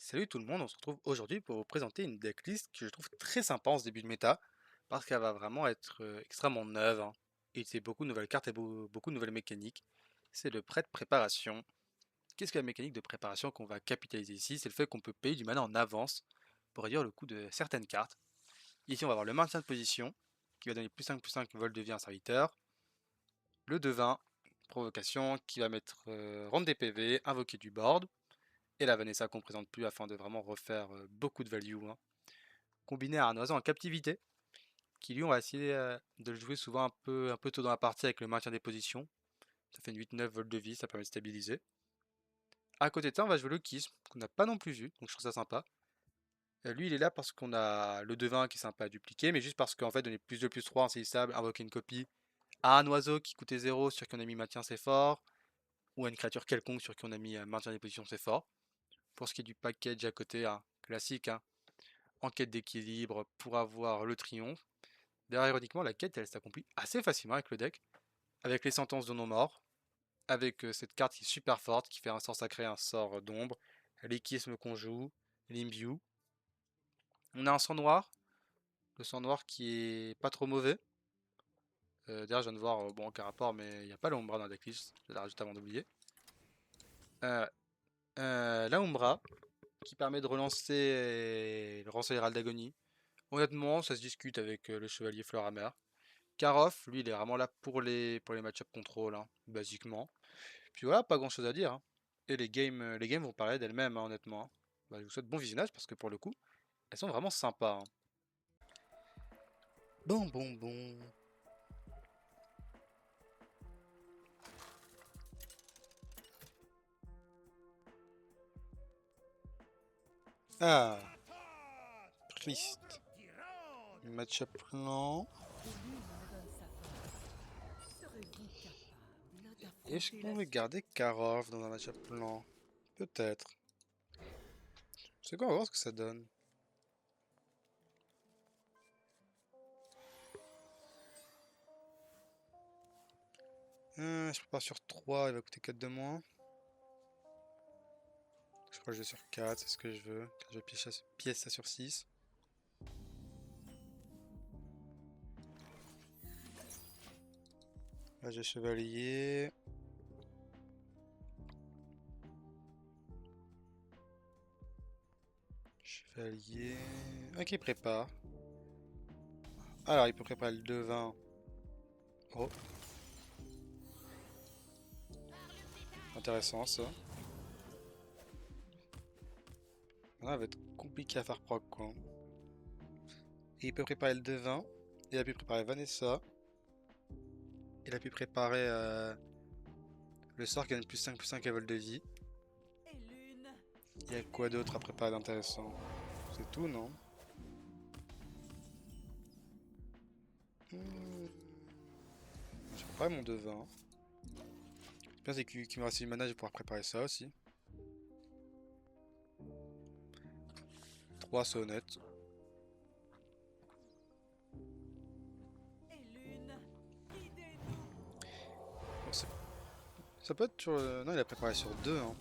Salut tout le monde, on se retrouve aujourd'hui pour vous présenter une decklist que je trouve très sympa en ce début de méta, parce qu'elle va vraiment être extrêmement neuve, hein, et c'est beaucoup de nouvelles cartes et beaucoup de nouvelles mécaniques. C'est le prêt de préparation. Qu'est-ce que la mécanique de préparation qu'on va capitaliser ici? C'est le fait qu'on peut payer du mana en avance pour réduire le coût de certaines cartes. Ici on va avoir le maintien de position, qui va donner plus 5 vol de vie à un serviteur. Le devin, provocation, qui va mettre rendre des PV, invoquer du board. Et la Vanessa qu'on présente plus afin de vraiment refaire beaucoup de value, hein. Combiné à un oiseau en captivité, qui lui on va essayer de le jouer souvent un peu tôt dans la partie avec le maintien des positions. Ça fait une 8-9 volts de vie, ça permet de stabiliser. À côté de ça, on va jouer le Kism, qu'on n'a pas non plus vu, donc je trouve ça sympa. Lui il est là parce qu'on a le devin qui est sympa à dupliquer, mais juste parce qu'en fait donner plus 2 plus 3 insaisissable, invoquer une copie à un oiseau qui coûtait 0 sur qui on a mis maintien c'est fort, ou à une créature quelconque sur qui on a mis maintien des positions c'est fort. Pour ce qui est du package à côté, hein, classique, hein, en quête d'équilibre pour avoir le triomphe. D'ailleurs, ironiquement, la quête, elle s'accomplit assez facilement avec le deck, avec les sentences de non-mort, avec cette carte qui est super forte, qui fait un sort sacré, un sort d'ombre, l'équisme qu'on joue, l'imbue. On a un sang noir, le sang noir qui est pas trop mauvais. D'ailleurs, je viens de voir, bon, aucun rapport, mais il n'y a pas l'Ombra dans la decklist, je l'ai rajouté avant d'oublier. Euh, la Umbra, qui permet de relancer le Rançon d'agonie. Honnêtement, ça se discute avec le Chevalier Fleur Amère. Karoff, lui, il est vraiment là pour les match-up contrôle, hein, basiquement. Puis voilà, pas grand-chose à dire, hein. Et les games vont parler d'elles-mêmes, hein, honnêtement, hein. Bah, je vous souhaite bon visionnage parce que pour le coup, elles sont vraiment sympas, hein. Bon, bon, bon. Ah, triste. Match-up lent. Est-ce qu'on veut garder Karov dans un match-up lent? Peut-être. C'est quoi, on va voir ce que ça donne. Je prépare sur 3, il va coûter 4 de moins. Je crois que je vais sur 4, c'est ce que je veux. Je vais pièce ça sur 6. Là j'ai chevalier. Chevalier. Ok, prépare. Alors, il peut préparer le devin. Oh, intéressant ça. Là, ça va être compliqué à faire proc quoi. Et il peut préparer le devin. Il a pu préparer Vanessa. Il a pu préparer le sort qui donne plus 5 à vol de vie. Il y a quoi d'autre à préparer d'intéressant? C'est tout, non? Hmm, je prépare mon devin. Le bien, c'est qu'il me reste une mana, je vais pouvoir préparer ça aussi. 3 c'est honnête. Bon, ça peut être sur non, il a préparé sur 2, hein.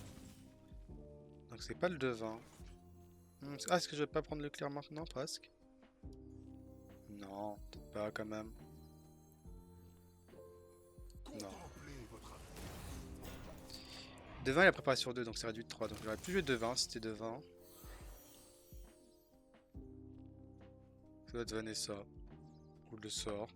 Donc c'est pas le devin. Ah, est-ce que je vais pas prendre le clair maintenant, presque? Non, peut-être pas quand même. Non. Devin, il a préparé sur 2, donc c'est réduit de 3. Donc j'aurais pu jouer devin si c'était devin. Ça doit être Vanessa. Ou le sort.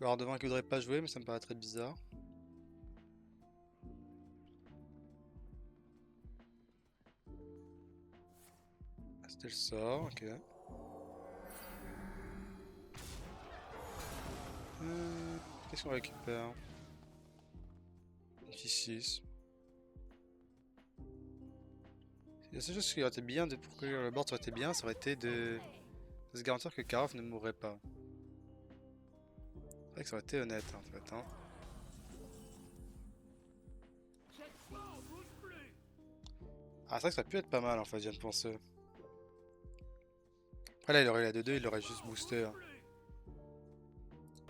Alors devin qu'il voudrait pas jouer, mais ça me paraît très bizarre. Ah, c'était le sort, ok. Qu'est-ce qu'on récupère? Une 6-6. La seule chose qui aurait été bien pour que le board aurait été bien, ça aurait été de se garantir que Karov ne mourrait pas. C'est vrai que ça aurait été honnête, hein, en fait, hein. Ah, c'est vrai que ça aurait pu être pas mal en fait, je viens de penser. Après là, il aurait eu la 2-2, il aurait juste boosté, hein.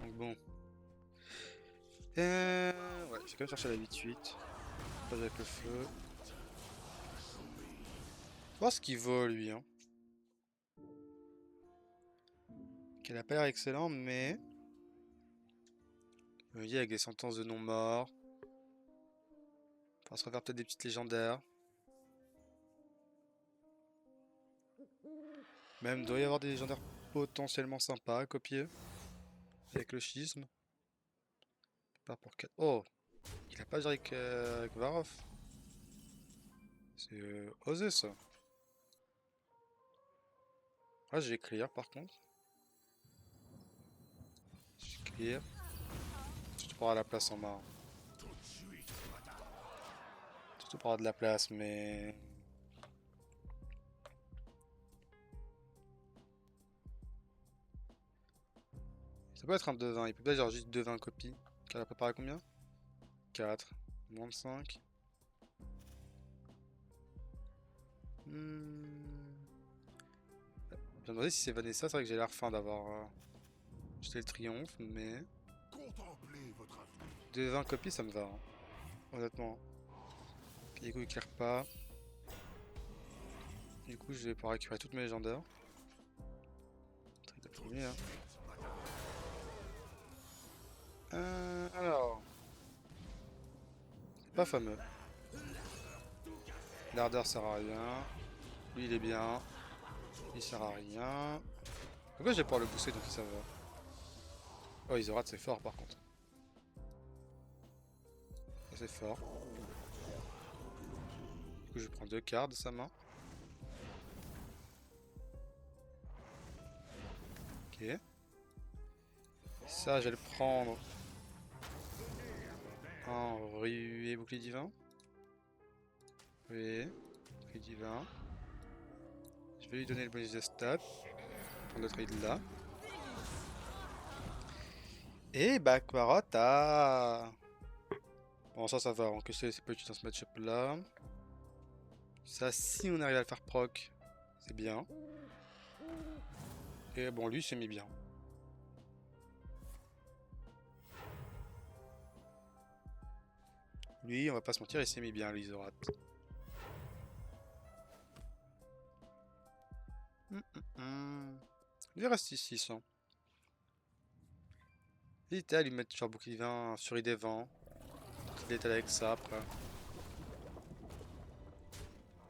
Donc Bon. Ouais, je vais quand même chercher la 8-8. Pas avec le feu. Faut voir ce qu'il vaut lui, hein. Qu'elle a pas l'air excellent, mais. Je me dis avec des sentences de non-mort. On va se refaire peut-être des petites légendaires. Même doit y avoir des légendaires potentiellement sympas à copier. Avec le schisme. Pas pour 4. Oh! Il a pas géré avec Varov. C'est osé ça. Ah, j'ai clear par contre. J'ai clear. Surtout pour avoir la place en main. Surtout pour avoir de la place, mais. Ça peut être un 2-20. Il peut pas genre juste 2-20 copies. Qu'elle a préparé combien? 4. Moins de 5. Je me demandais si c'est Vanessa. C'est vrai que j'ai l'air fin d'avoir jeté le triomphe, mais. 2-20 copies, ça me va, hein, honnêtement. Puis, du coup, il clear pas. Du coup, je vais pouvoir récupérer toutes mes légendaires. Très le premier, hein. Alors. C'est pas fameux. L'ardeur sert à rien. Lui, il est bien. Il sert à rien. Pourquoi je vais pouvoir le booster donc ça va. Oh, Isorat, c'est fort par contre. Ça, c'est fort. Du coup, je prends 2 cartes de sa main. Ok. Ça, je vais le prendre en ruée bouclier divin. Oui, bouclier divin. Je vais lui donner le bonus de stat. Prendre le trade là. Et Bakmarot a. Bon, ça va encaisser, c'est pas utile dans ce match-up là. Ça, si on arrive à le faire proc, c'est bien. Et bon, lui, il s'est mis bien. Lui, on va pas se mentir, il s'est mis bien, l'Isorat. Il reste ici, ça. Hésitez à lui mettre sur bouclier divin sur des vents. Il est avec ça après.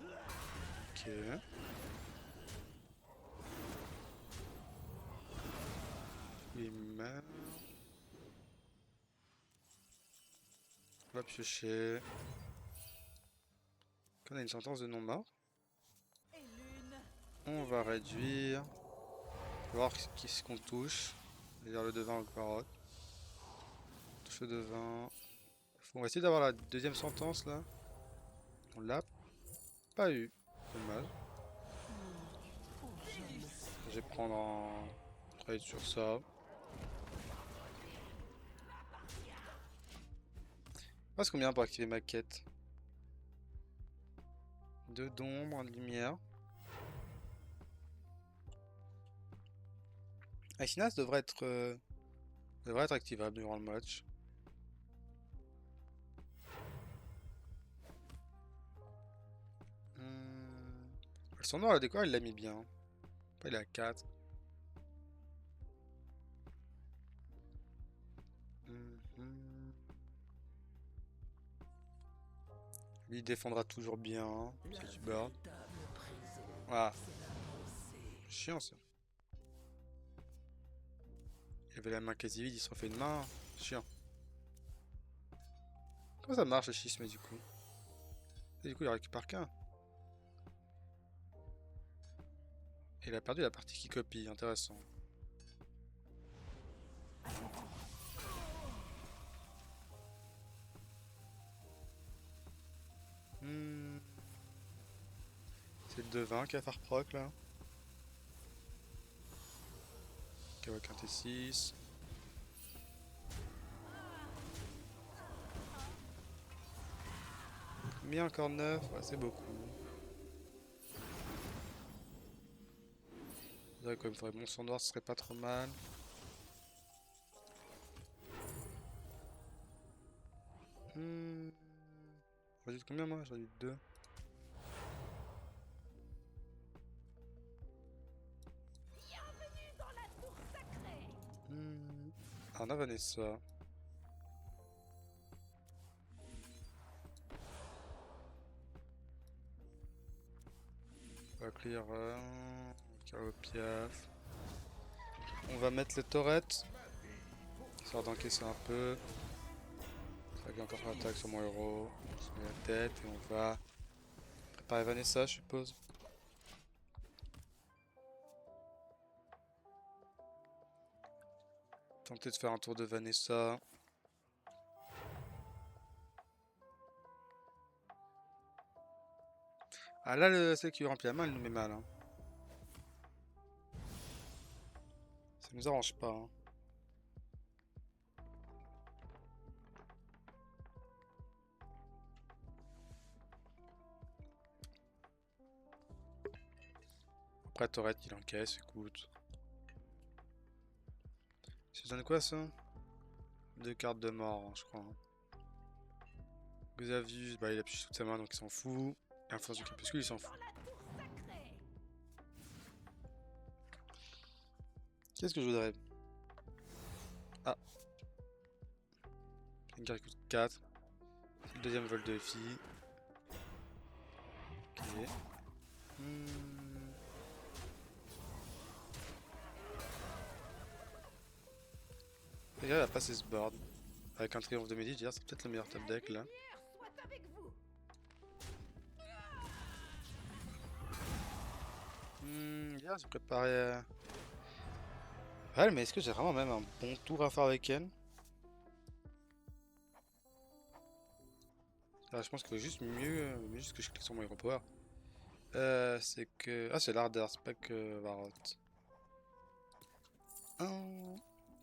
Ok. Il meurt. On va piocher. On a une sentence de non-mort. On va réduire. Voir ce qu'on touche. C'est-à-dire le devin au carotte. Touche le devin. On va essayer d'avoir la deuxième sentence là. On l'a pas eu. Dommage. Je vais prendre un trade sur ça. Passe combien pour activer ma quête? 2 d'ombre, 1 de lumière. Aisinas devrait être activable durant le match. Le son noir, le décor, il l'a mis bien. Après, il est à 4. Lui, il défendra toujours bien. C'est du bird. Ah, chiant ça. Il avait la main quasi vide, il se refait une main. Chiant. Comment ça marche le schisme du coup? Et du coup, il récupère qu'un. Il a perdu la partie qui copie, intéressant. C'est le devin qui va faire proc là. Avec un T6. Mais encore 9, ouais, c'est beaucoup. Je dirais quand même, faudrait bon sang noir, ce serait pas trop mal. réduit de combien moi? J'ai réduit de 2. Ah, on a Vanessa. On va clear Carlo Piaf. On va mettre les turrets. Histoire d'encaisser un peu. Ça va encore faire attaque sur mon héros. Je mets la tête et on va préparer Vanessa, je suppose. Tenter de faire un tour de Vanessa. Ah là, celle qui lui remplit la main, elle nous met mal. Hein. Ça nous arrange pas. Hein. Après, Torret, il encaisse, écoute. Ça donne quoi ça? 2 cartes de mort, hein, je crois. Hein. Xavius, bah il a piché toute sa main donc il s'en fout. Et Influence du crépuscule, il s'en fout. Qu'est-ce que je voudrais? Ah, une carte qui coûte 4. C'est le deuxième vol de vie. Ok. Les gars, il a passé ce board. Avec un triomphe de midi, je dirais c'est peut-être le meilleur top deck là. Bien, j'ai préparé. Ouais, mais est-ce que j'ai vraiment même un bon tour à faire avec elle? Ah, je pense qu'il faut juste mieux juste que je clique sur mon hero power. C'est que. Ah, c'est l'ardeur, c'est pas que Varot.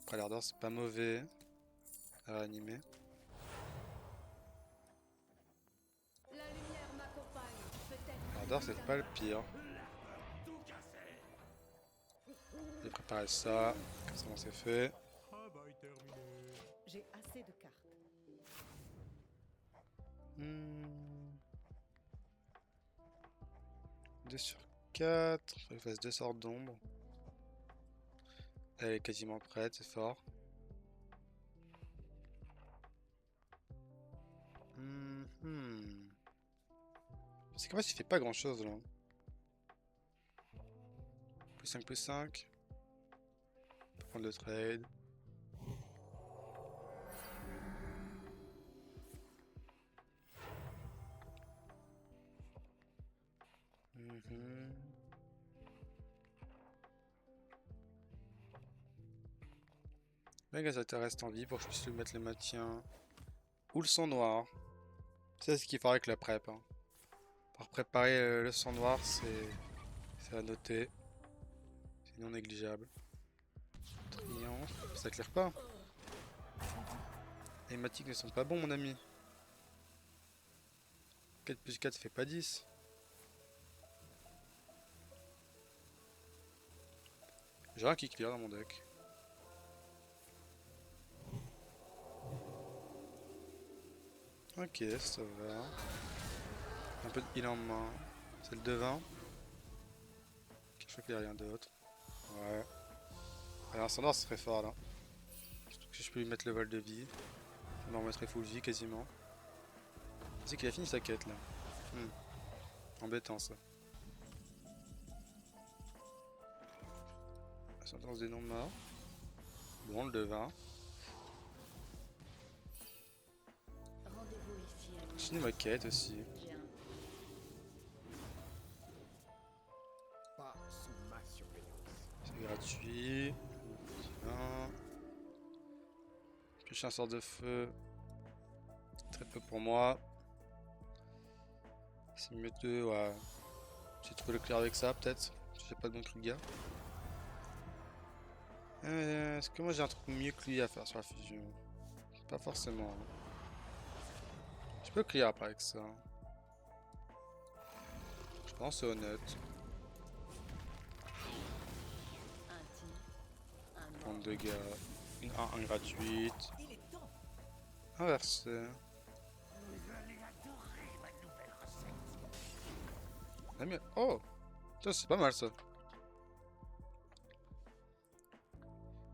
Après, l'ardeur, c'est pas mauvais à animer. L'ardeur, c'est pas le pire. J'ai préparé ça, comme ça, c'est fait. J'ai assez de cartes. 2 sur 4. Faut que je fasse 2 sortes d'ombre. Elle est quasiment prête, c'est fort. C'est qu'en fait, il fait pas grand chose là. Plus 5, plus 5. On peut prendre le trade. Mega, ça te reste en vie pour que je puisse lui mettre le maintien. Ou le sang noir. C'est ce qu'il faudra avec la prep. Hein. Pour préparer le sang noir, c'est à noter. C'est non négligeable. Triomphe, ça claire pas. Les hématiques ne sont pas bons, mon ami. 4 plus 4, ça fait pas 10. J'ai un qui clear dans mon deck. Ok, ça va. Un peu de heal en main. C'est le devin. Je crois qu'il n'y a rien d'autre. Ouais. Alors, un standard, ce serait fort là. Surtout que si je peux lui mettre le vol de vie. Je m'en remettrai full vie quasiment. C'est qu'il a fini sa quête là. Embêtant ça. La sentence des non-morts. Bon, le devin. Continue ma quête aussi. C'est gratuit. Bien. Piocher un sort de feu. Très peu pour moi. C'est mieux de. Ouais. J'ai trouvé le clair avec ça peut-être. J'ai pas de bon truc gars. Est-ce que moi j'ai un truc mieux que lui à faire sur la fusion? Pas forcément. Je peux clear après avec ça. Je pense c'est honnête. Prendre 2 gars. Une 1 gratuite. Inversé. Oh! Ça, c'est pas mal ça.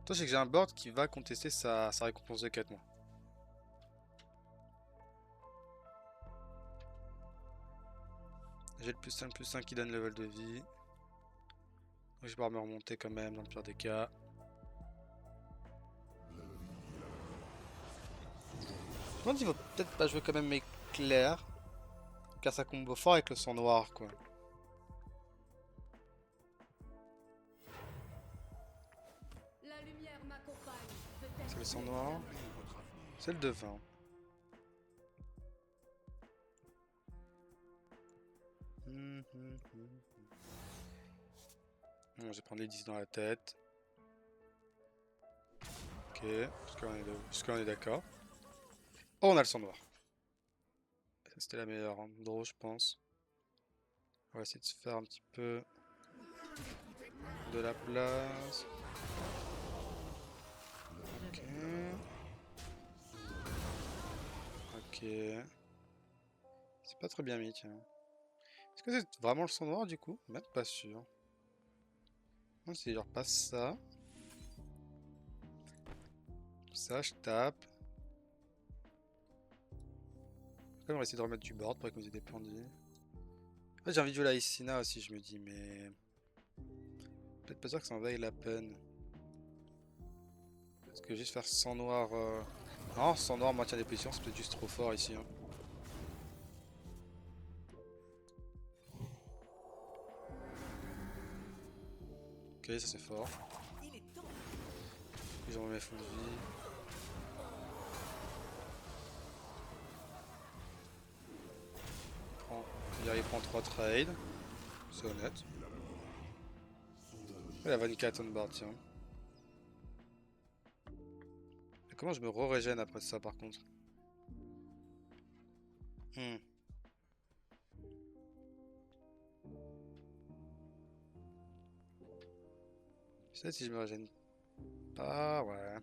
Toi, c'est que j'ai un board qui va contester sa récompense de quête, moi. J'ai le plus 1 qui donne level de vie. Donc, je vais pouvoir me remonter quand même dans le pire des cas. Je me demande s'il faut peut-être pas jouer quand même éclair. Car ça combo fort avec le sang noir, quoi. La lumière m'accompagne. C'est le Peut-être sang que noir. C'est le devin. Bon, je vais prendre les 10 dans la tête. Ok, jusqu'à là on est d'accord. Oh, on a le sang noir. Ça, c'était la meilleure draw, je pense. On va essayer de se faire un petit peu de la place. Ok. Ok. C'est pas très bien mis, tiens. Est-ce que c'est vraiment le sang noir du coup? Même pas sûr. Non, c'est genre pas ça. Ça, je tape. Quand même, on va essayer de remettre du board pour que vous ayez des pendus. En fait, j'ai envie de jouer la Icina aussi, je me dis, mais. Peut-être pas sûr que ça en vaille la peine. Parce que juste faire sang noir. Non, sang noir maintient des positions, c'est peut-être juste trop fort ici, hein. Ok, ça c'est fort. Puis j'en remets full vie. Il prend... il prend 3 trades. C'est honnête. Il a 24 on board, tiens. Et comment je me re-régène après ça par contre? Hmm. Je sais si je me régène pas, ouais.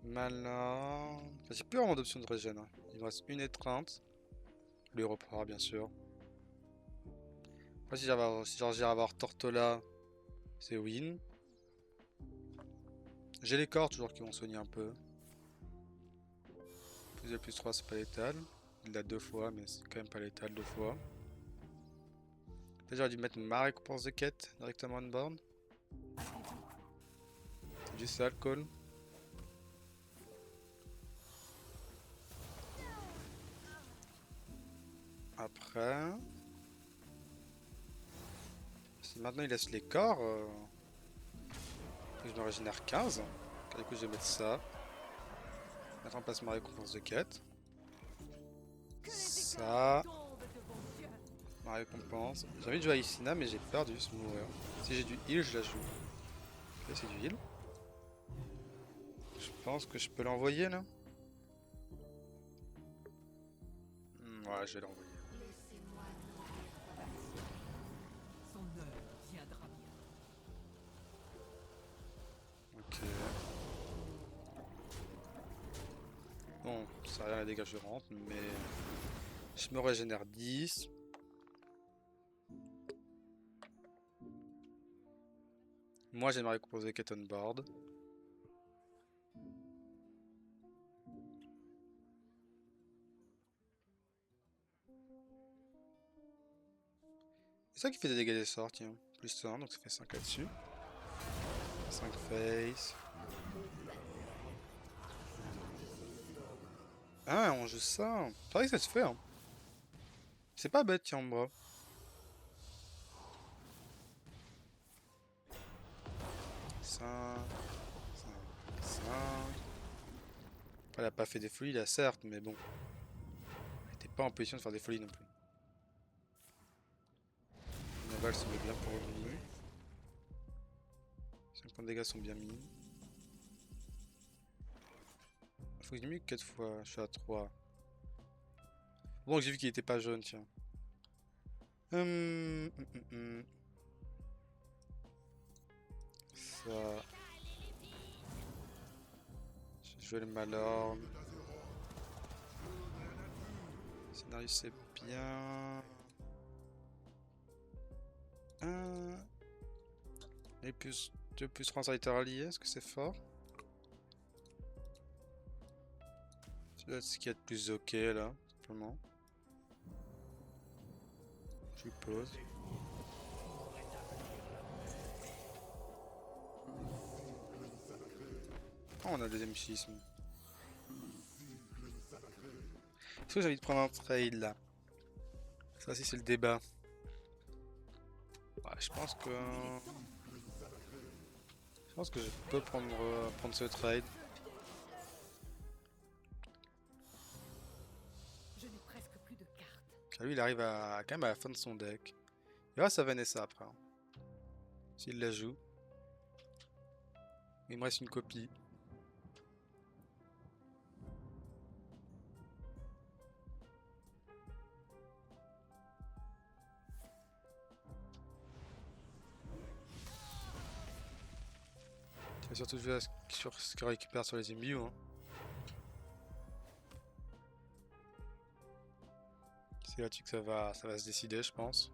Malin. Enfin, j'ai plus vraiment d'options de régène, hein. Il me reste une étreinte. Lui reprendra bien sûr. Après, si j'arrive à avoir Tortola, c'est win. J'ai les corps toujours qui vont soigner un peu. Plus de plus 3, c'est pas létal. Il l'a 2 fois, mais c'est quand même pas létal 2 fois. Peut-être j'aurais dû mettre ma récompense de quête directement on board. C'est juste ça le call. Après. Si maintenant il laisse les corps, je me régénère 15. Du coup, je vais mettre ça. Maintenant, on passe ma récompense de quête. Ça. Ma récompense. J'ai envie de jouer à Icina, mais j'ai peur de juste mourir. Si j'ai du heal, je la joue. Ok, c'est du heal. Je pense que je peux l'envoyer là. Ouais, je vais l'envoyer. laissez-moi nourrir votre passion. Son heure viendra bien. Ok. Bon, ça a rien à dégâts, je rentre, mais je me régénère 10. Moi, j'ai ma récompense de quête on board. C'est ça qui fait des dégâts des sorts, tiens. Plus 1, donc ça fait 5 là-dessus. 5 face. Ah, on joue ça. C'est vrai que ça se fait, hein. C'est pas bête, tiens, bras. 5, 5, 5. Elle a pas fait des folies, là, certes, mais bon. Elle était pas en position de faire des folies non plus. Naval se met bien pour lui. 50 dégâts sont bien mis. Faut que je mette 4 fois, je suis à 3. Bon, j'ai vu qu'il était pas jaune, tiens. Hum. Ça. J'ai joué le Malorn. Scénario c'est bien. Un... Et plus 2 plus 3 serviteurs alliés, est-ce que c'est fort? C'est ce qu'il y a de plus ok là, simplement. Je suppose. Oh, on a le deuxième schisme. Est-ce que j'ai envie de prendre un trade là? Ça aussi c'est le débat. Ouais, je pense que je peux prendre ce trade. Je n'ai presque plus de cartes. Car lui il arrive à quand même à la fin de son deck. Il reste à Vanessa après, hein, s'il la joue. Il me reste une copie. Tu vas surtout jouer sur ce qu'il récupère sur les imbues, hein. C'est là-dessus que ça va se décider, je pense.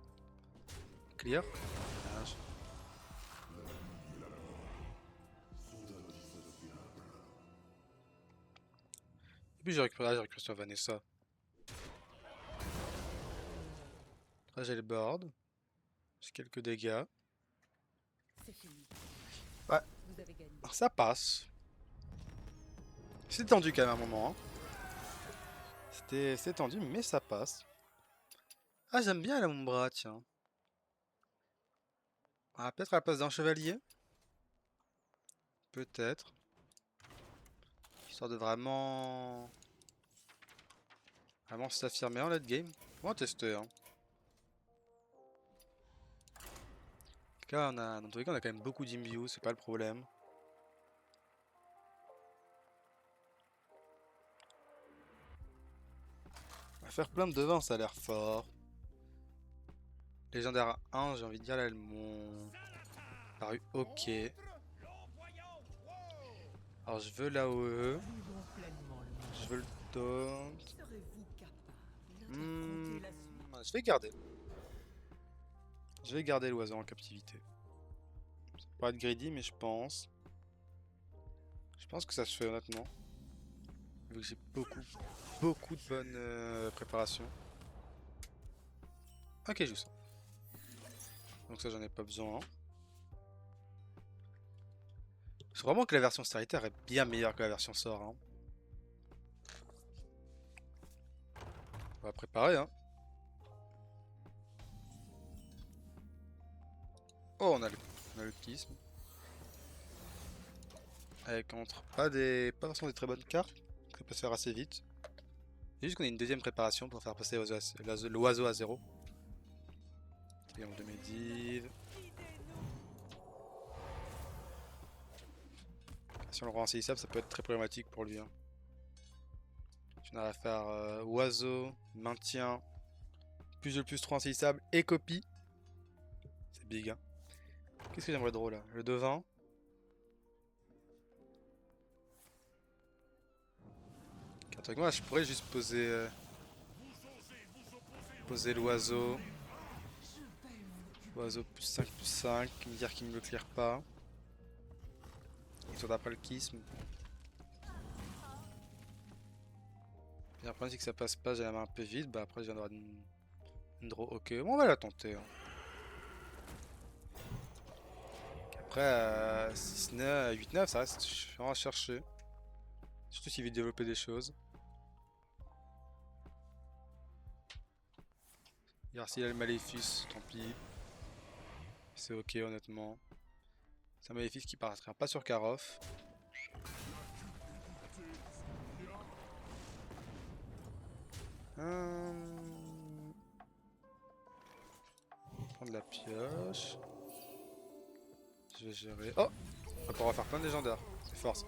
Clear. Dommage. Et puis j'ai récupéré sur Vanessa. Là j'ai le board. J'ai quelques dégâts. C'est fini. Ouais, Vous avez gagné. ça passe. C'est tendu quand même à un moment, hein. C'était tendu, mais ça passe. Ah, j'aime bien la Umbra, tiens. Ah, peut-être à la place d'un chevalier. Peut-être. Histoire de vraiment s'affirmer en late game. On va tester, hein. En tout cas, dans tous les cas, on a quand même beaucoup d'imbues, c'est pas le problème. On va faire plein de devants, ça a l'air fort. Légendaire 1, j'ai envie de dire, là, elles m'ont paru ok. Alors, je veux l'AOE. Vivons pleinement le moment. Je veux le taunt. Serez-vous capable Hmm, d'affronter la suite? je vais garder. Je vais garder l'oiseau en captivité. Ça peut pas être greedy, mais je pense. Je pense que ça se fait honnêtement. Vu que j'ai beaucoup de bonnes préparations. Ok, je joue ça. Donc ça, j'en ai pas besoin. Je trouve vraiment que la version Starter est bien meilleure que la version sort, hein. On va préparer, hein. Oh, on a le kisme. Avec entre pas forcément des très bonnes cartes. Ça peut se faire assez vite. C'est juste qu'on a une deuxième préparation pour faire passer l'oiseau à 0. Triangle de Médive. Si on le rend insaisissable, ça peut être très problématique pour lui, hein. On a à faire oiseau, maintien, plus de plus 3 insaisissable et copie. C'est big, hein. Qu'est-ce que j'aimerais draw là? Le devin. Avec moi, je pourrais juste poser l'oiseau. Oiseau plus 5, me dire qu'il ne me le clear pas. Histoire d'après le kisme. Et le problème c'est que ça passe pas, j'ai la main un peu vide, bah après je viens d'avoir une draw ok. Bon, on va la tenter, hein. Après 6-9, 8-9 ça reste chiant à chercher. Surtout s'il veut développer des choses. Regarde s'il a le maléfice, tant pis. C'est ok honnêtement. C'est un maléfice qui paraîtra pas sur Karof. Prendre la pioche. Je vais gérer. Oh! On va pouvoir faire plein de légendaires. C'est fort ça.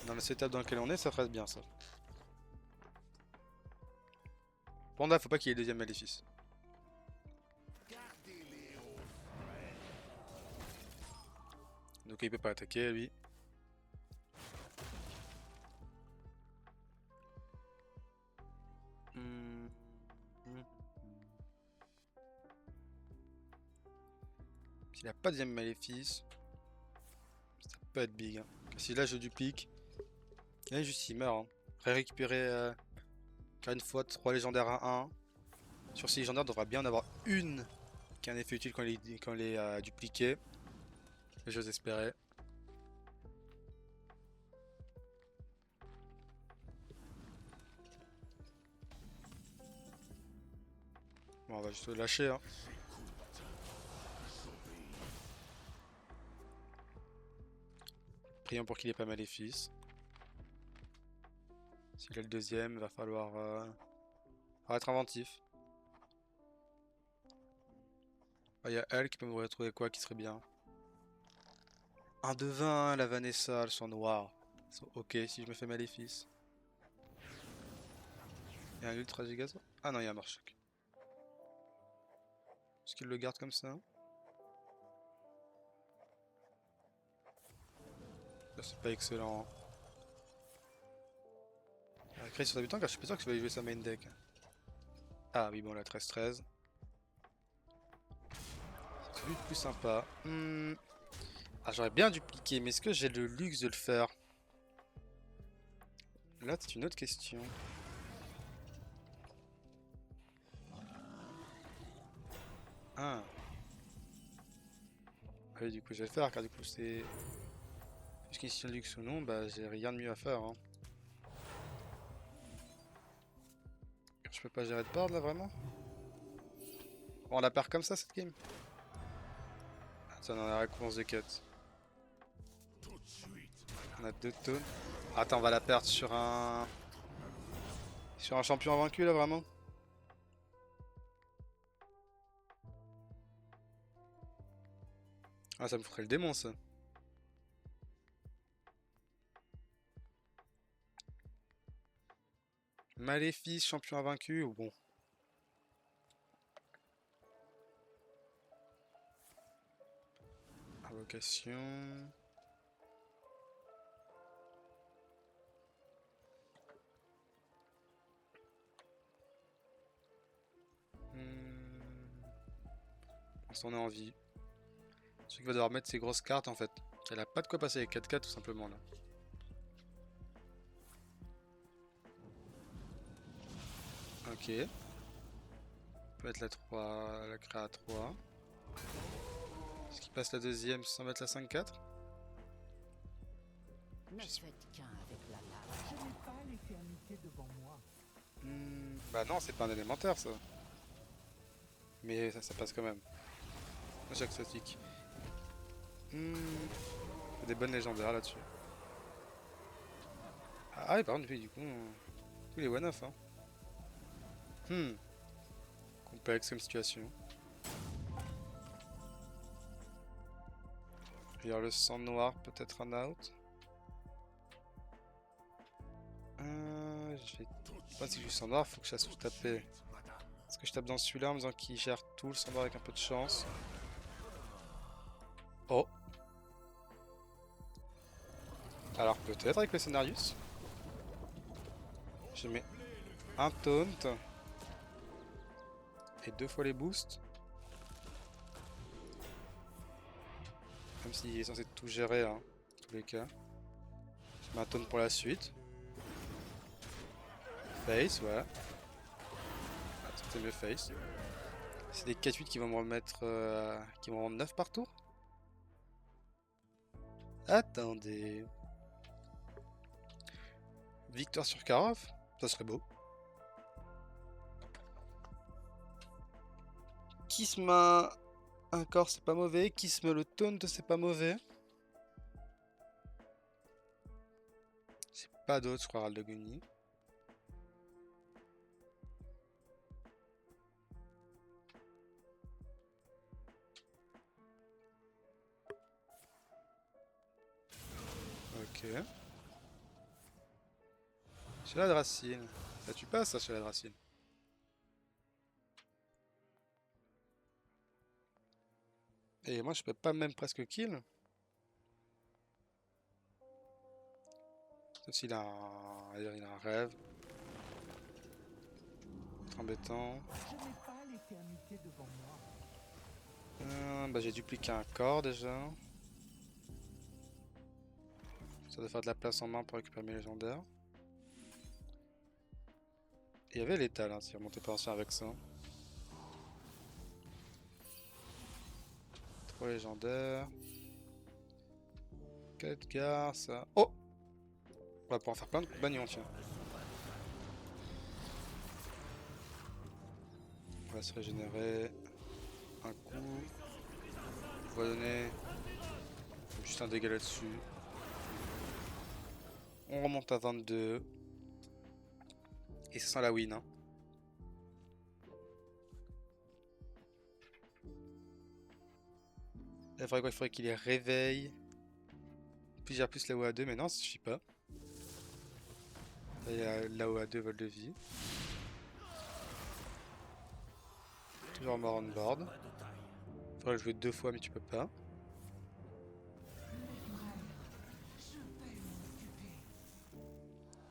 Dans le setup dans lequel on est, ça ferait bien ça. Panda, faut pas qu'il y ait le deuxième maléfice. Donc il peut pas attaquer lui. S'il a pas de deuxième maléfice, ça peut être big, hein. Si là je duplique, là juste il meurt, hein. Récupérer encore une fois 3 légendaires à 1. Sur ces légendaires, il devrait bien en avoir une qui a un effet utile quand elle est dupliquée. J'ose espérer. Bon, on va juste le lâcher, hein. Prions pour qu'il ait pas maléfice. S'il a le deuxième, il va falloir être inventif. Il y a elle qui peut me retrouver quoi qui serait bien. Un de 20, la Vanessa, elles sont noires. Ok, si je me fais maléfice. Il y a un ultra gigazo. Ah non, il y a un marchoc. Est-ce qu'il le garde comme ça? Là, c'est pas excellent, hein. Il a créé sur sa butin car je suis pas sûr que je vais jouer sa main deck. Ah oui, bon, la 13-13. C'est celui le plus sympa. Ah, j'aurais bien dupliqué, mais est-ce que j'ai le luxe de le faire? Là, c'est une autre question. Ah. Ah oui, du coup, je vais le faire car du coup, c'est. Puisqu'il y a luxe ou non, bah, j'ai rien de mieux à faire, hein. Je peux pas gérer de board là, vraiment? Bon, on la perd comme ça cette game. Attends, on a la récompense de quête. On a 2 tonnes. Attends, on va la perdre sur un. Sur un champion invaincu là, vraiment? Ah, ça me ferait le démon ça. Maléfice, champion invaincu, ou bon. Invocation. On s'en a envie. Celui qui va devoir mettre ses grosses cartes en fait. Elle a pas de quoi passer avec 4-4 tout simplement là. Ok. On peut mettre la 3, la créa à 3. Est-ce qu'il passe la deuxième sans mettre la 5-4? Ne faites qu'un avec la lave. Je n'ai pas l'éternité devant moi. Bah non, c'est pas un élémentaire ça. Mais ça passe quand même. Chaque statique. Des bonnes légendaires là-dessus. Ah oui, par contre, oui, du coup, tous les one-off, hein. Complexe comme situation. Vers le sang noir, peut-être un out. Je vais. Moi, si je joue sang noir, faut que je fasse tout taper. Est-ce que je tape dans celui-là en me disant qu'il gère tout le sang noir avec un peu de chance? Oh! Alors, peut-être avec le scénarius? Je mets un taunt. Et 2 fois les boosts. Même s'il est censé tout gérer, hein, dans tous les cas. Je mets un taunt pour la suite. Face, ouais. Ah, c'était mieux face. C'est des 4-8 qui vont me remettre. Qui vont rendre 9 par tour? Attendez. Victoire sur Karov? Ça serait beau. Kisma. Un corps, c'est pas mauvais. Kisme le taunt, c'est pas mauvais. C'est pas d'autre, je crois, Raldoguni. Ok. Chez la Dracine. Ça tue pas ça chez la Dracine. Et moi je peux pas même presque kill. Sauf s'il a il a un rêve. C'est embêtant. Je n'ai pas l'éternité devant moi. Bah j'ai dupliqué un corps déjà. Ça doit faire de la place en main pour récupérer mes légendaires. Et il y avait l'étal, hein, si remontait pas ancien avec ça. 3 légendaires. 4 gars, ça. Oh! On va pouvoir faire plein de bagnons, tiens. On va se régénérer. Un coup. On va donner juste un dégât là-dessus. On remonte à 22. Et ça sent la win, hein. Là, il faudrait quoi? Il faudrait qu'il les réveille. Puis j'ai plus la OA2, mais non, ça suffit pas. Là, il y a la OA2 vol de vie. Toujours mort on board. Faudrait le jouer 2 fois, mais tu peux pas.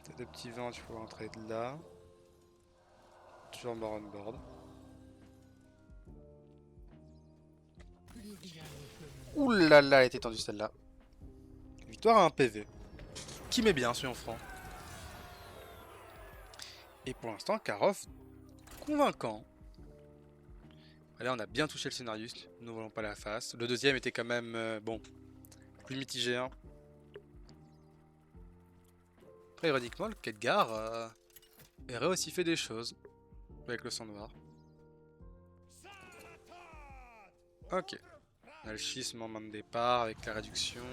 T'as 2 petits vents, tu peux rentrer de là. Toujours mort on board. Ouh là là, elle était tendue celle-là. Victoire à un PV. Qui met bien, soyons francs. Et pour l'instant, Karov, convaincant. Là, on a bien touché le scénario, nous ne voulons pas la face. Le deuxième était quand même, bon, plus mitigé. Hein. Après, ironiquement, le Khadgar aurait aussi fait des choses avec le sang noir. Ok. On a le schisme en main de départ avec la réduction.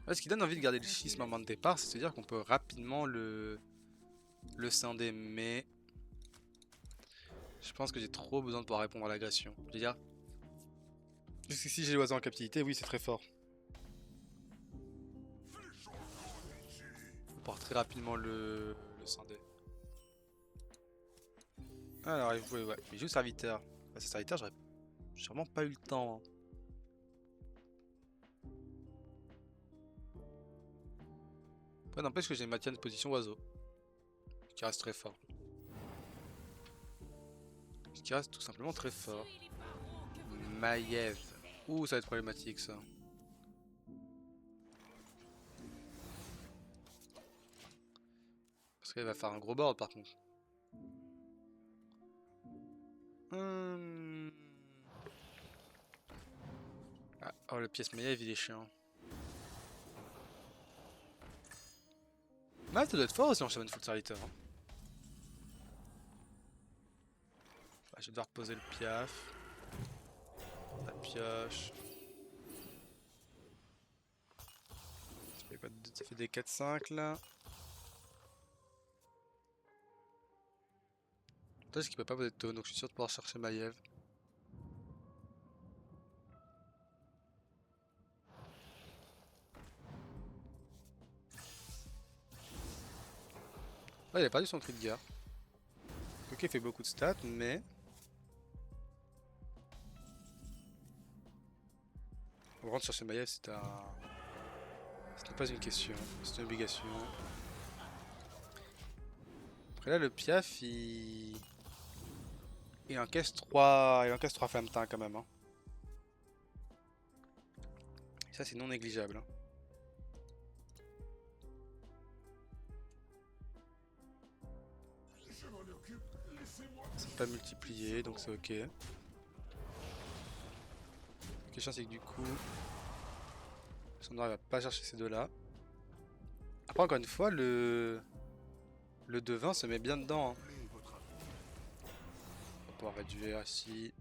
Ouais, ce qui donne envie de garder le schisme en main de départ, c'est-à-dire qu'on peut rapidement le scinder, mais je pense que j'ai trop besoin de pouvoir répondre à l'agression. Je veux dire, jusqu'ici j'ai l'oiseau en captivité, oui c'est très fort. On pouvoir très rapidement le scinder. Alors il joue, ouais, il joue serviteur. Bah, ce serviteur, j'aurais vraiment pas eu le temps. Hein. Après, n'empêche que j'ai maintien de position oiseau. Ce qui reste très fort. Ce qui reste tout simplement très fort. Maiev. Ouh, ça va être problématique ça. Parce qu'elle va faire un gros board par contre. Ah, oh, le pièce Maiev il est chiant. Ah, ça doit être fort aussi en Shaman Full Serviteur. Hein. Ah, je vais devoir poser le piaf. La pioche. Ça fait des 4-5 là. Peut-être qu'il peut pas poser de taunt, donc je suis sûr de pouvoir chercher Maiev. Ah, il a perdu son cri de guerre. Ok, il fait beaucoup de stats, mais. On rentre chercher Maiev, c'est un. Ce n'est pas une question, c'est une obligation. Après là, le piaf, il encaisse 3. Il encaisse 3 flammes teint quand même. Hein. Et ça, c'est non négligeable. Hein. C'est pas multiplié, donc c'est ok. La question, c'est que du coup. Son noir, il va pas chercher ces deux-là. Après, encore une fois, le devin se met bien dedans. Hein. On va pouvoir réduire ici.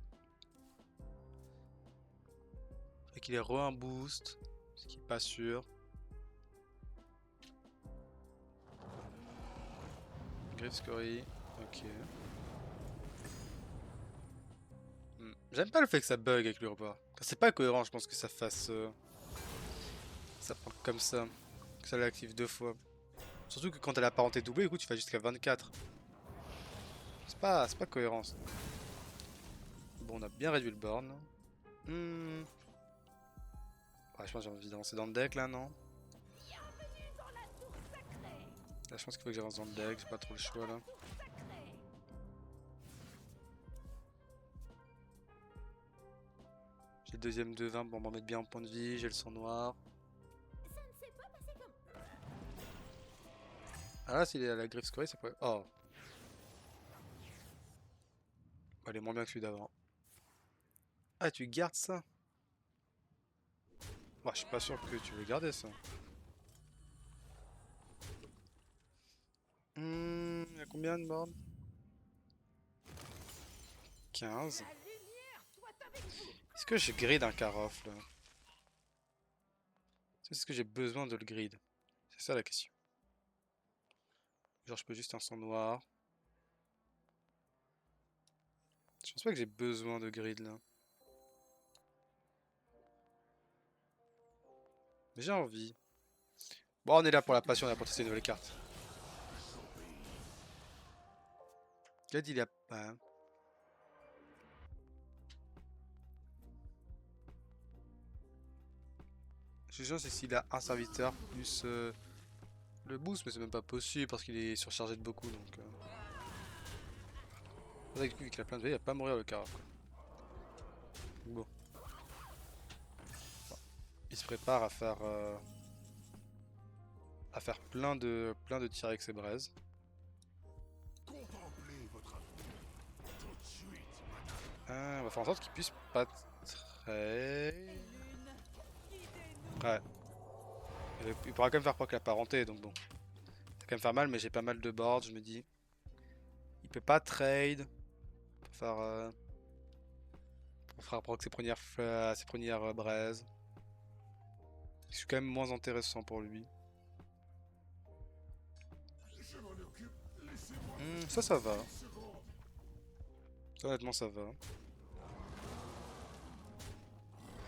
Et qu'il ait un boost, ce qui est pas sûr. Grave Scory, ok. J'aime pas le fait que ça bug avec le repas. C'est pas cohérent, je pense que ça fasse. Ça prend comme ça. Que ça l'active 2 fois. Surtout que quand elle a parenté doublée, écoute, tu vas jusqu'à 24. C'est pas cohérent. Ça. Bon, on a bien réduit le borne. Ouais, je pense que j'ai envie d'avancer dans le deck là, non? Là, je pense qu'il faut que j'avance dans le deck, j'ai pas trop le choix là. J'ai le deuxième de 20 pour m'en mettre bien en point de vie. J'ai le sang noir. Ça ne s'est pas passé comme... Ah là, s'il est à la griffe scorée, ça pourrait. Oh, bah, elle est moins bien que celui d'avant. Ah, tu gardes ça? Bah, je suis pas sûr que tu veux garder ça. Il y a combien de bornes? 15. La lumière soit avec vous. Est-ce que je grid un Karof là? Est-ce que j'ai besoin de le grid? C'est ça la question. Genre, je peux juste un sang noir. Je pense pas que j'ai besoin de grid là. Mais j'ai envie. Bon, on est là pour la passion, on est là pour tester une nouvelle carte. Gad, il a pas. Je sais c'est s'il a un serviteur plus le boost, mais c'est même pas possible parce qu'il est surchargé de beaucoup donc. C'est vrai que vu qu'il a plein de vie, il va pas mourir le Karof, quoi. Bon. Il se prépare à faire plein de tirs avec ses braises. Contemplez votre avenir. Tout de suite, On va faire en sorte qu'il puisse pas très. Lune, guidez-nous. Ouais. Il pourra quand même faire proc la parenté, donc bon. Ça va quand même faire mal, mais j'ai pas mal de boards, je me dis. Il peut pas trade pour faire proc ses premières braises. C'est quand même moins intéressant pour lui. je m'en occupe. Laissez-moi Ça va. 10 secondes. Ça, honnêtement, ça va.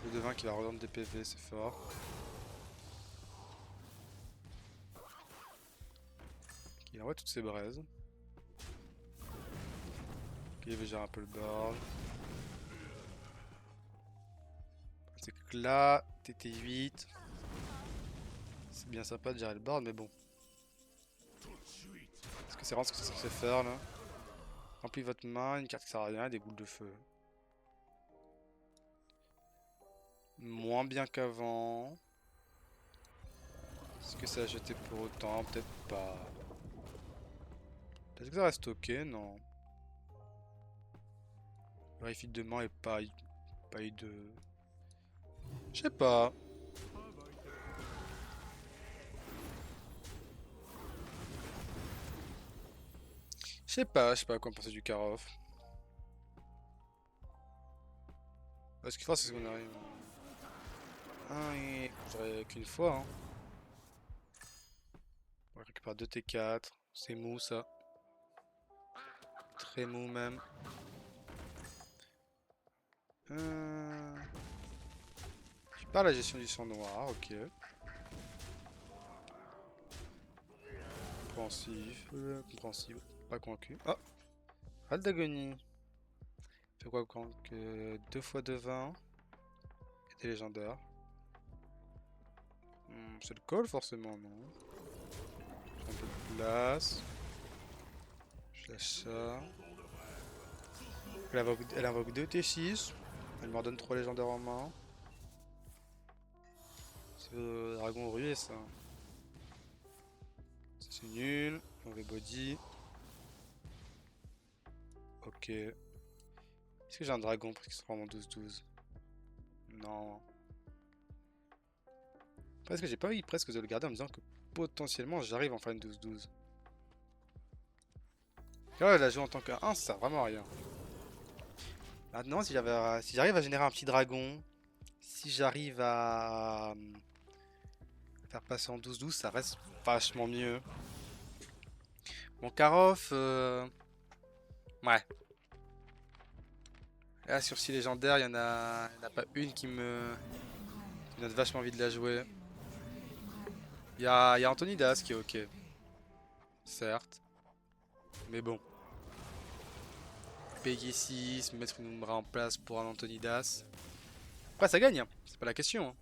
Le devin qui va revendre des PV, c'est fort. Il envoie toutes ses braises. Il veut gérer un peu le board. C'est que là, TT8. C'est bien sympa de gérer le board, mais bon. Tout de suite. Est-ce que c'est vraiment ce que c'est censé faire là? Remplis votre main, une carte qui sert à rien, des boules de feu. Moins bien qu'avant. Est-ce que ça a jeté pour autant? Peut-être pas. Est-ce que ça reste ok? Non. Vérifie demain et pas eu de. Je sais pas. Je sais pas quoi penser du Karof. Ce qu'il faut, c'est qu'on arrive. Ah, et j'aurais qu'une fois. Hein. On récupère 2 T4. C'est mou ça. Très mou même. Je pas la gestion du sang noir, ok. Compréhensif. Compréhensif. Pas convaincu. Oh! Râle d'agonie. Fait quoi quand que 2 fois de 20 et des légendaires. C'est le call forcément, non? Je prends un peu de place. Je lâche ça. Elle invoque 2 T6. Elle me redonne 3 légendaires en main. C'est le dragon rué ça. Ça, c'est nul. Mauvais body. Ok. Est-ce que j'ai un dragon pour qu'il se transforme en 12-12? Non. Parce que j'ai pas envie presque de le garder en me disant que potentiellement j'arrive en faire une 12-12. Là, la jouer en tant que 1, ça sert vraiment à rien. Maintenant, si j'arrive à générer un petit dragon, si j'arrive à faire passer en 12-12, ça reste vachement mieux. Mon Karof, ouais. Là, sur 6 légendaires, il y en a pas une qui me donne vachement envie de la jouer. Il y a Antonidas qui est ok. Certes. Mais bon. Payer 6, mettre une Umbra en place pour un Antonidas. Après, ça gagne, hein. C'est pas la question. Hein.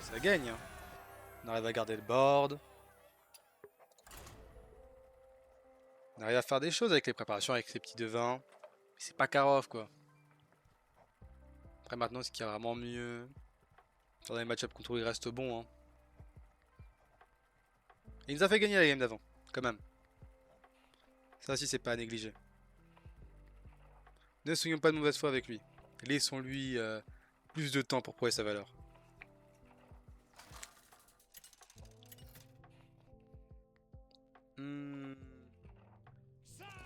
Ça gagne. Hein. On arrive à garder le board. On arrive à faire des choses avec les préparations, avec ces petits devins. Mais c'est pas Karov, quoi. Après maintenant, ce qui est vraiment mieux dans les match-up contre il reste bon. Hein. Et il nous a fait gagner la game d'avant, quand même. Ça aussi, c'est pas à négliger. Ne soyons pas de mauvaise foi avec lui. Laissons-lui plus de temps pour prouver sa valeur. Hmm,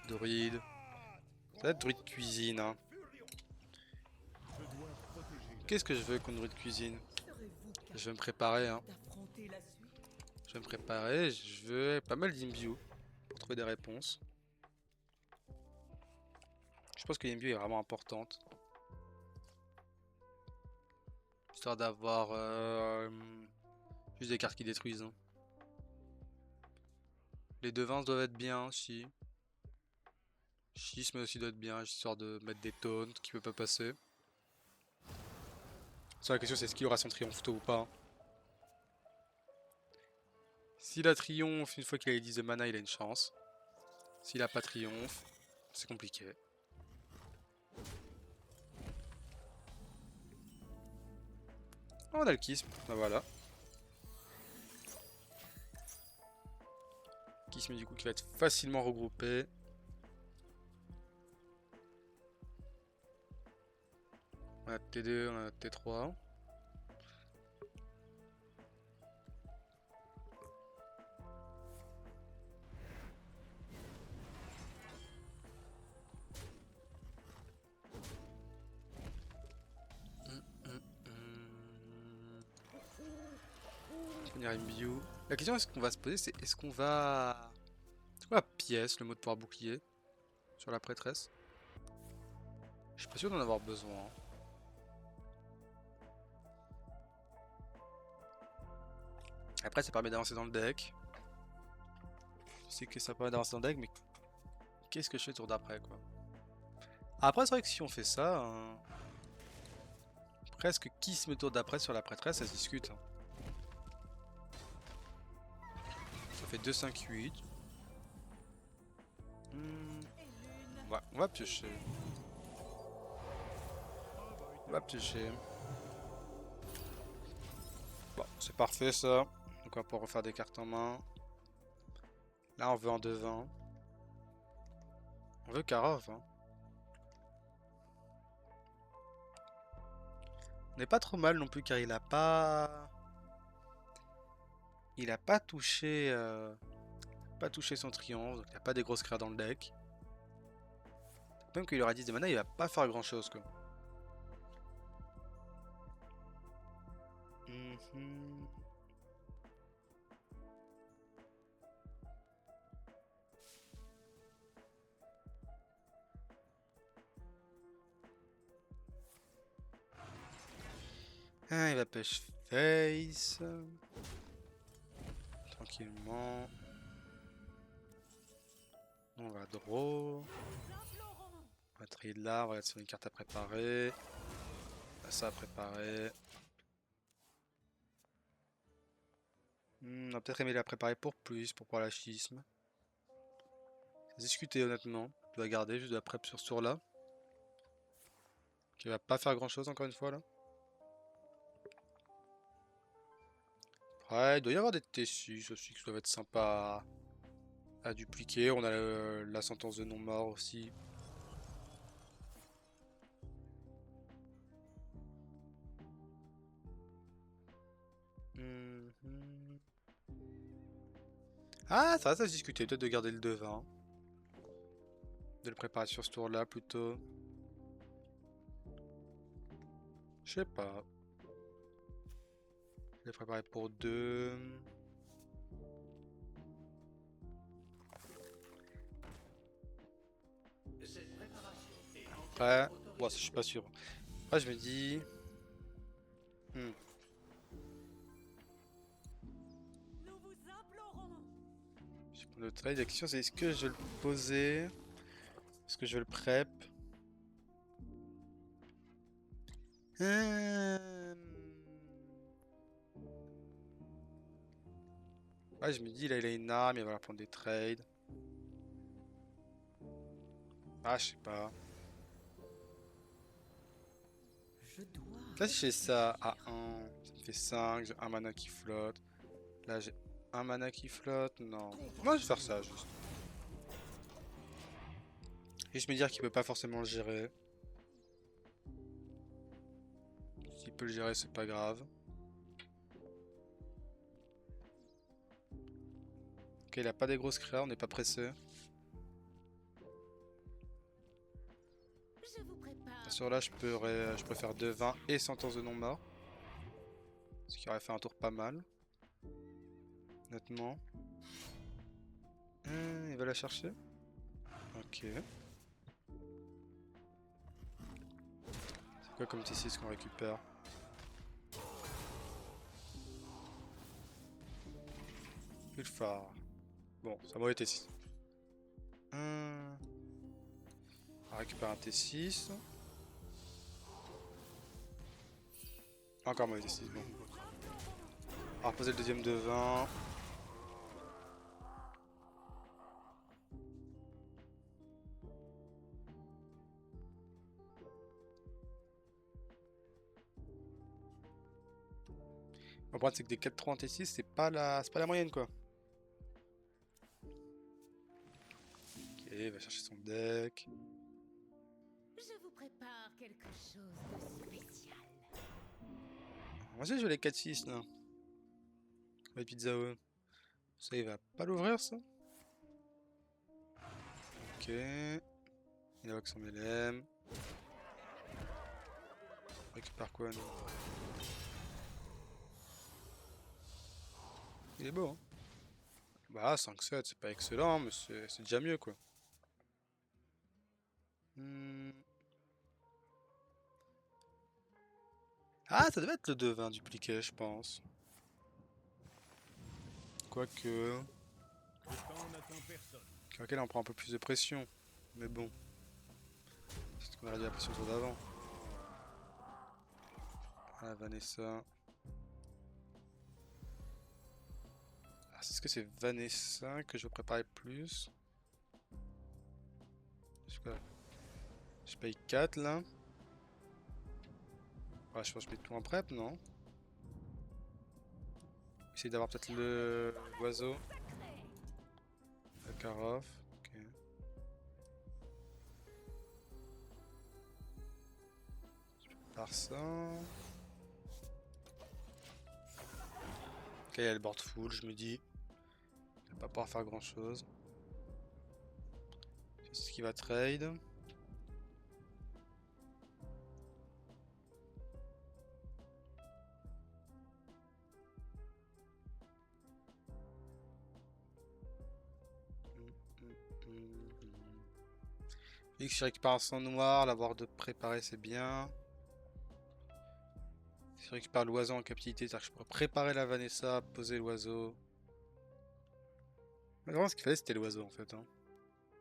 druide. Ça va être druide cuisine. Hein. Je dois protéger la Qu'est-ce que je veux contre druide cuisine? Serez-vous Je vais me préparer. Hein. d'affronter la suite? Je vais me préparer. Je veux pas mal d'imbue pour trouver des réponses. Je pense que l'imbue est vraiment importante. Histoire d'avoir juste des cartes qui détruisent. Hein. Les devins doivent être bien aussi. Schisme aussi doit être bien, histoire de mettre des taunts qui peut pas passer. Sur la question c'est est-ce qu'il aura son triomphe tôt ou pas. Hein. S'il a triomphe une fois qu'il a les 10 de mana, il a une chance. S'il a pas triomphe, c'est compliqué. Oh, on a le Kism, bah voilà. Kism du coup qui va être facilement regroupé. On a T2, on a T3. Finir Imbue. La question est-ce qu'on va se poser c'est est-ce qu'on va... C'est quoi la pièce, le mot de pouvoir bouclier sur la prêtresse? Je suis pas sûr d'en avoir besoin. Hein. Après ça permet d'avancer dans le deck. Je sais que ça permet d'avancer dans le deck mais qu'est-ce que je fais le tour d'après quoi? Après c'est vrai que si on fait ça, presque qui se met tour d'après sur la prêtresse, ça se discute. Hein. Ça fait 2, 5, 8. On va piocher. On va piocher. Bon, c'est parfait ça. Donc on va pouvoir refaire des cartes en main. Là on veut un devin. On veut Karov. Hein. On n'est pas trop mal non plus car il a pas... Il a pas touché... Pas touché son triomphe, donc il n'y a pas des grosses créas dans le deck. Même qu'il aura 10 de mana, il va pas faire grand chose quoi. Ah, il va pêche face. Tranquillement. On va draw. On va trier de là, on va sur une carte à préparer. Ça à préparer. On a peut-être aimé la préparer pour plus, pour pouvoir la schisme. C'est discuté honnêtement. Je dois garder juste de la prep sur ce tour là. Qui va pas faire grand chose encore une fois là. Ouais, il doit y avoir des T6 aussi qui doivent être sympas à dupliquer. On a la sentence de non-mort aussi. Ah, ça va, ça se discuter. Peut-être de garder le devin. De le préparer sur ce tour là plutôt. Je sais pas. Je l'ai préparé pour 2. Après, ouais, je suis pas sûr. Après, je me dis. Hmm. Nous vous implorons. Je prends le trade. La question c'est est-ce que je vais le poser? Est-ce que je vais le prep? Ouais, je me dis là il a une arme, il va prendre des trades. Ah, je sais pas. Je dois Là, si j'ai ça à réfléchir. 1, ça me fait 5, j'ai un mana qui flotte. Là, j'ai un mana qui flotte. Non. Moi, je vais faire ça juste. Et je me dire qu'il peut pas forcément le gérer. S'il peut le gérer, c'est pas grave. Ok, il a pas des grosses créas, on n'est pas pressé. Je vous prépare Sur là, je pourrais faire 2-20 et sentence de non-mort. Ce qui aurait fait un tour pas mal. Honnêtement. Il va la chercher. Ok. C'est quoi comme T6 qu'on récupère? Ulfar. Bon, ça m'a été T6. On récupère un T6. Encore mauvais T6, bon. On va reposer le deuxième de 20. Le problème c'est que des 4-3 en T6, c'est pas la moyenne quoi. Ok, il va chercher son deck. Je vous prépare quelque chose de spécial. Moi aussi je veux les 4-6 là. Les pizzas ouais. Ça il va pas l'ouvrir ça. Ok. Il a son LM. On récupère quoi nous? Il est beau hein. Bah 5-7 c'est pas excellent mais c'est déjà mieux quoi. Hmm. Ah ça devait être le 2-20 dupliqué je pense. Quoique... Le temps n'attend personne. Quoique là on prend un peu plus de pression. Mais bon. C'est ce qu'on a réduit la pression au tour d'avant. Ah Vanessa. Ah, est-ce que c'est Vanessa que je veux préparer plus? Je paye 4 là. Ouais, je pense que je mets tout en prep, non? Essayer d'avoir peut-être le l'oiseau. Le Karov. Ok. Par ça. Ok, il y a le board full, je me dis. Il va pas pouvoir faire grand chose. C'est ce qui va trade. Et que je récupère un sang noir, l'avoir de préparer c'est bien. Si je récupère l'oiseau en captivité, c'est-à-dire que je pourrais préparer la Vanessa, poser l'oiseau. Mais vraiment ce qu'il fallait c'était l'oiseau en fait. Hein.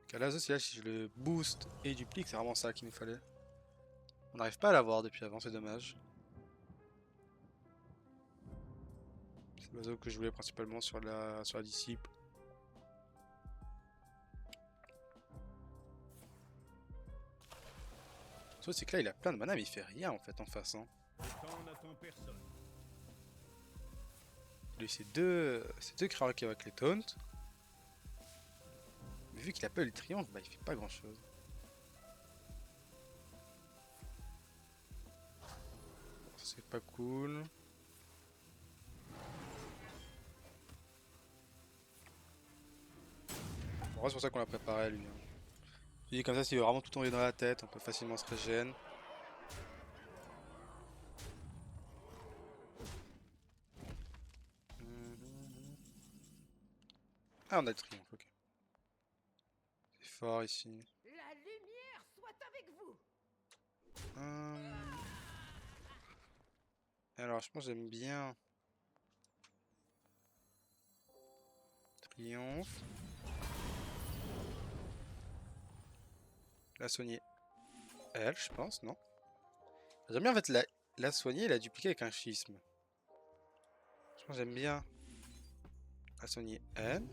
Car l'oiseau si là si je le boost et duplique, c'est vraiment ça qu'il nous fallait. On n'arrive pas à l'avoir depuis avant, c'est dommage. C'est l'oiseau que je voulais principalement sur la disciple. Le truc c'est que là il a plein de mana mais il fait rien en fait en face. Hein. Le temps n'attend personne. Lui c'est deux Kraken avec les taunts. Mais vu qu'il a pas eu le triomphe, bah il fait pas grand chose. C'est pas cool. Bon, c'est pour ça qu'on l'a préparé lui. Hein. Je dis comme ça s'il veut vraiment tout tomber dans la tête, on peut facilement se régénérer. Ah on a le triomphe, ok. C'est fort ici. La lumière soit avec vous. Hum. Alors je pense que j'aime bien. Triomphe. La soigner. Elle, je pense, non? J'aime bien en fait la soigner et la dupliquer avec un schisme. Je pense que j'aime bien la soigner elle.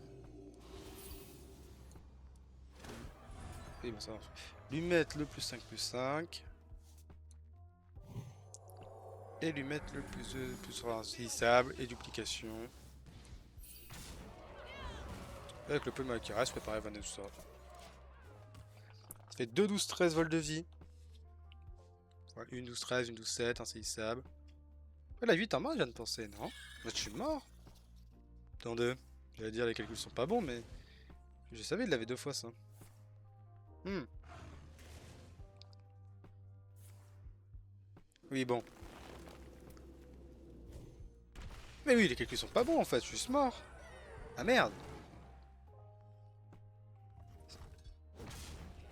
Oui, bon, ça marche. Lui mettre le +5/+5. Et lui mettre le plus saisissable et duplication. Avec le peu de mal qui reste, préparer Vanessa. Ça fait 2 12 13 volts de vie. Ouais, une 12 13, une 12 7, insaisissable. Ouais, la 8 en main, je viens de penser, non? Moi, je suis mort. Attendez. J'allais dire les calculs sont pas bons, mais je savais, il l'avait 2 fois ça. Hmm. Oui, bon. Mais oui, les calculs sont pas bons en fait, je suis juste mort. Ah merde.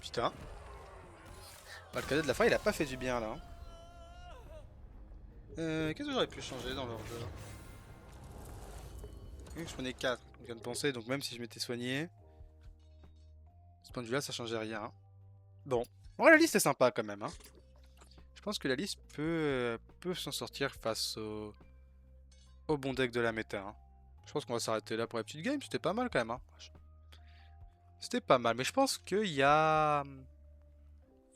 Putain. Bah, le cadet de la fin, il a pas fait du bien là, hein. Qu'est-ce que j'aurais pu changer dans l'ordre? Je prenais 4, je viens de penser, donc même si je m'étais soigné, ce point de vue là, ça changeait rien, hein. Bon. Ouais, la liste est sympa quand même, hein. Je pense que la liste peut s'en sortir face au bon deck de la méta, hein. Je pense qu'on va s'arrêter là pour la petite game, c'était pas mal quand même, hein. C'était pas mal, mais je pense qu'il y a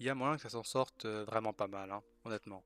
moyen que ça s'en sorte vraiment pas mal, hein, honnêtement.